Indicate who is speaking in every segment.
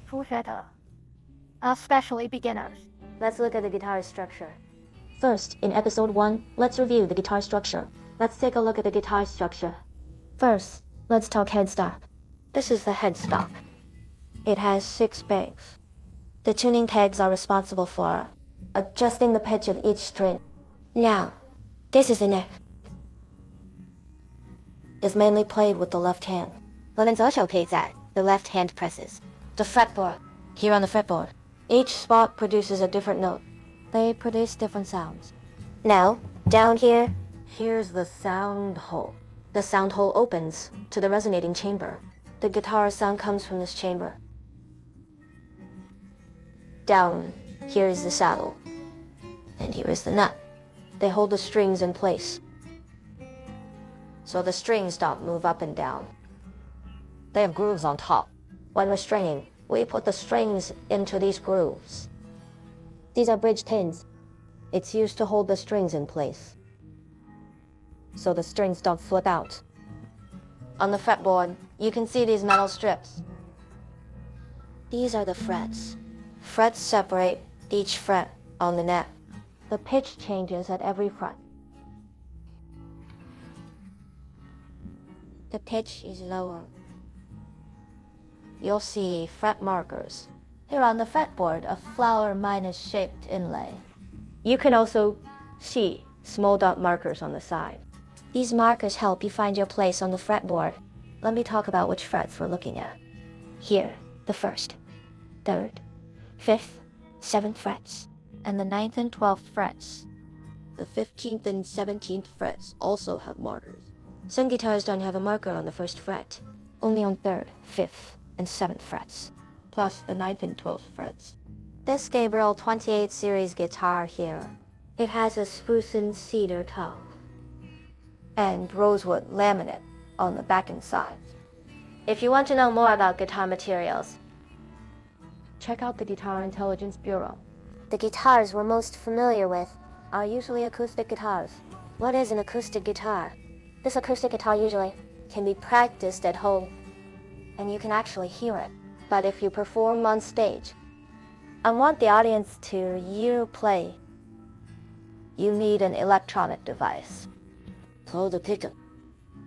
Speaker 1: 初学者, especially beginners.
Speaker 2: Let's look at the guitar structure. First, in episode 1, let's review the guitar structure. Let's take a look at the guitar structure. First, let's talk headstock. This is the headstock. It has 6 pegs. The tuning pegs are responsible for adjusting the pitch of each string. Now, this is the neck. It's mainly played with the left hand. The left hand presses. The fretboard. Here on the fretboard, each spot produces a different note. They produce different sounds. Now, down here, here's the sound hole. The sound hole opens to the resonating chamber. The guitar sound comes from this chamber. Down, here is the saddle. And here is the nut. They hold the strings in place, so the strings don't move up and down. They have grooves on top. When we're stringing, we put the strings into these grooves. These are bridge pins. It's used to hold the strings in place, so the strings don't flip out. On the fretboard, you can see these metal strips. These are the frets. Frets separate each fret on the neck. The pitch changes at every fret. The pitch is lower. You'll see fret markers. Here on the fretboard, a flower minus shaped inlay. You can also see small dot markers on the side. These markers help you find your place on the fretboard. Let me talk about which frets we're looking at. Here, the 1st, 3rd, 5th, 7th frets, and the 9th and 12th frets. The 15th and 17th frets also have markers. Some guitars don't have a marker on the 1st fret, only on 3rd, 5th, and 7th frets, plus the 9th and 12th frets. This Gabriel 28 series guitar here, it has a spruce and cedar top and rosewood laminate on the back and sides. If you want to know more about guitar materials, check out the Guitar Intelligence Bureau. The guitars we're most familiar with are usually acoustic guitars. What is an acoustic guitar? This acoustic guitar usually can be practiced at home, and you can actually hear it. But if you perform on stage and want the audience to hear you play, you need an electronic device called a pickup.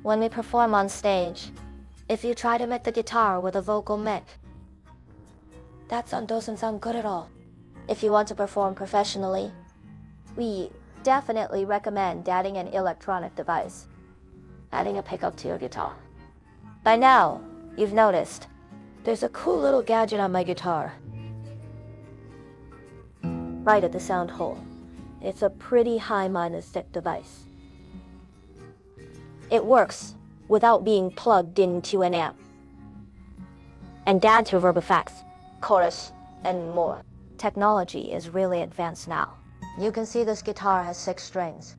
Speaker 2: When we perform on stage, if you try to make the guitar with a vocal mic, that sound doesn't sound good at all. If you want to perform professionally, we definitely recommend adding an electronic device, adding a pickup to your guitar. By now, you've noticed there's a cool little gadget on my guitar, right at the sound hole. It's a pretty high minus stick device. It works without being plugged into an amp, and adds reverb effects, chorus, and more. Technology is really advanced now. You can see this guitar has 6 strings.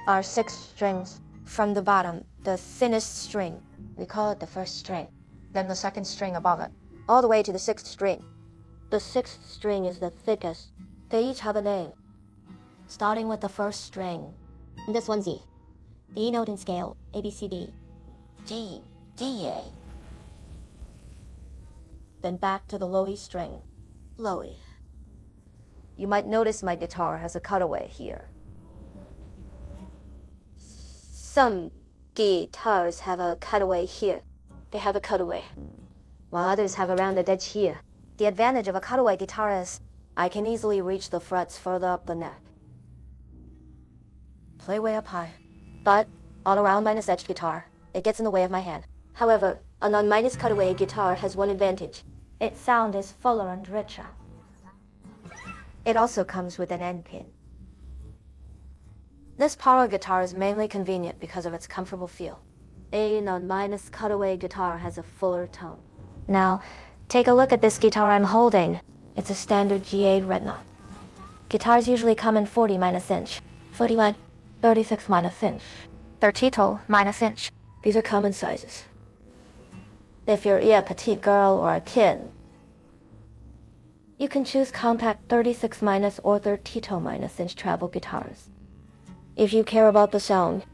Speaker 2: Our 6 strings from the bottom, the thinnest string, we call it the 1st string. Then the 2nd string above it, all the way to the 6th string. The 6th string is the thickest. They each have a name, starting with the 1st string. This one's E. The E note in scale, A, B, C, D, G, D, A. Then back to the low E string, low E. You might notice my guitar has a cutaway here. Some guitars have a cutaway here. They have a cutaway, while others have a rounded edge here. The advantage of a cutaway guitar is I can easily reach the frets further up the neck. Play way up high. But on a round minus edged guitar, it gets in the way of my hand. However, a non-minus cutaway guitar has one advantage. Its sound is fuller and richer. It also comes with an end pin. This power guitar is mainly convenient because of its comfortable feel. A non-minus cutaway guitar has a fuller tone. Now, take a look at this guitar I'm holding. It's a standard G8 Retina. Guitars usually come in 40 minus inch, 41, 36 minus inch,
Speaker 1: 32 minus inch.
Speaker 2: These are common sizes. If you're a petite girl or a kid, you can choose compact 36 minus or 32 minus inch travel guitars. If you care about the sound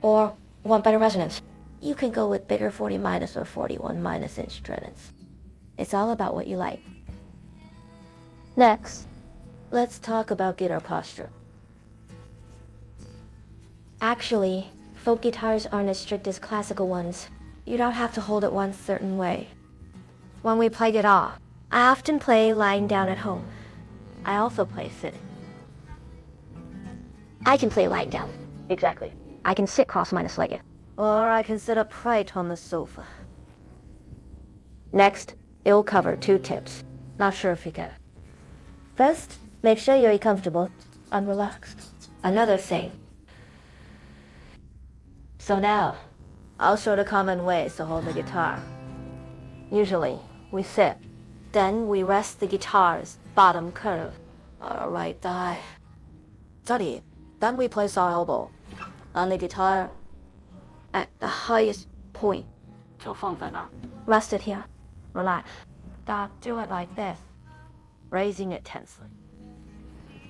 Speaker 2: or want better resonance, you can go with bigger 40 minus or 41 minus inch treads. It's all about what you like. Next, let's talk about guitar posture. Actually, folk guitars aren't as strict as classical ones. You don't have to hold it one certain way. When we play guitar, I often play lying down at home. I also play sitting. I can play lying down. Exactly. I can sit cross-legged. Or I can sit upright on the sofa. Next, it'll cover 2 tips. Not sure if you get it. First, make sure you're comfortable and relaxed. Another thing. So now, I'll show the common ways to hold the guitar. Usually, we sit. Then we rest the guitar's bottom curve, our right thigh. Study. Then we place our elbow on the guitar at the highest point. Rest it here. Relax. Don't do it like this. Raising it tensely.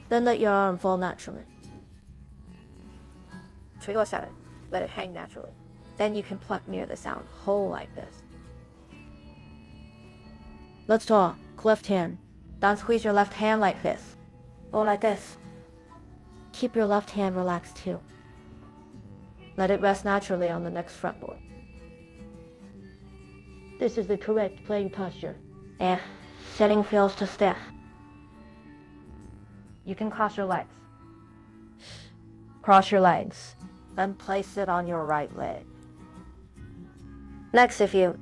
Speaker 2: Then let your arm fall naturally. Let it hang naturally. Then you can pluck near the sound hole like this. Let's talk. Left hand. Don't squeeze your left hand like this. Or like this. Keep your left hand relaxed too. Let it rest naturally on the next fretboard. This is the correct playing posture. And setting feels too stiff. You can cross your legs. Cross your legs. Then place it on your right leg. Next, if you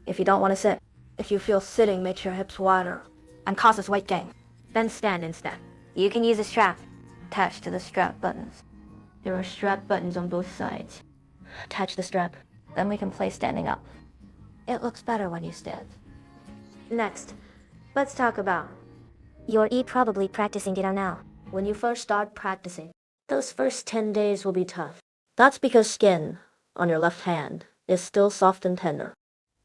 Speaker 2: don't want to sit, if you feel sitting makes your hips wider and causes weight gain, then stand instead. You can use a strap attached to the strap buttons. There are strap buttons on both sides. Attach the strap, then we can play standing up. It looks better when you stand. Next, let's talk about you're probably practicing guitar now. When you first start practicing, those first 10 days will be tough. That's because skin on your left hand is still soft and tender.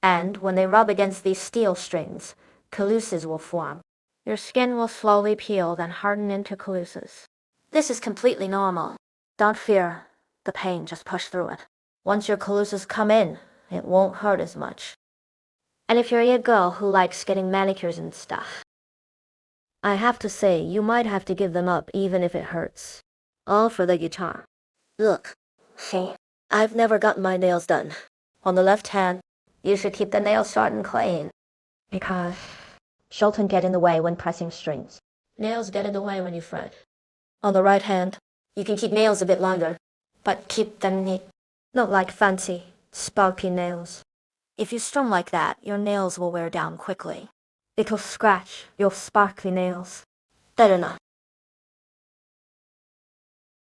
Speaker 2: And when they rub against these steel strings, calluses will form. Your skin will slowly peel, then harden into calluses. This is completely normal. Don't fear the pain, just push through it. Once your calluses come in, it won't hurt as much. And if you're a girl who likes getting manicures and stuff, I have to say, you might have to give them up even if it hurts. All for the guitar. Look, see, I've never gotten my nails done. On the left hand, you should keep the nails short and clean, because Shulton get in the way when pressing strings. Nails get in the way when you fret. On the right hand, you can keep nails a bit longer, but keep them neat. Not like fancy, sparky nails. If you strum like that, your nails will wear down quickly. It'll scratch your sparkly nails. Better not.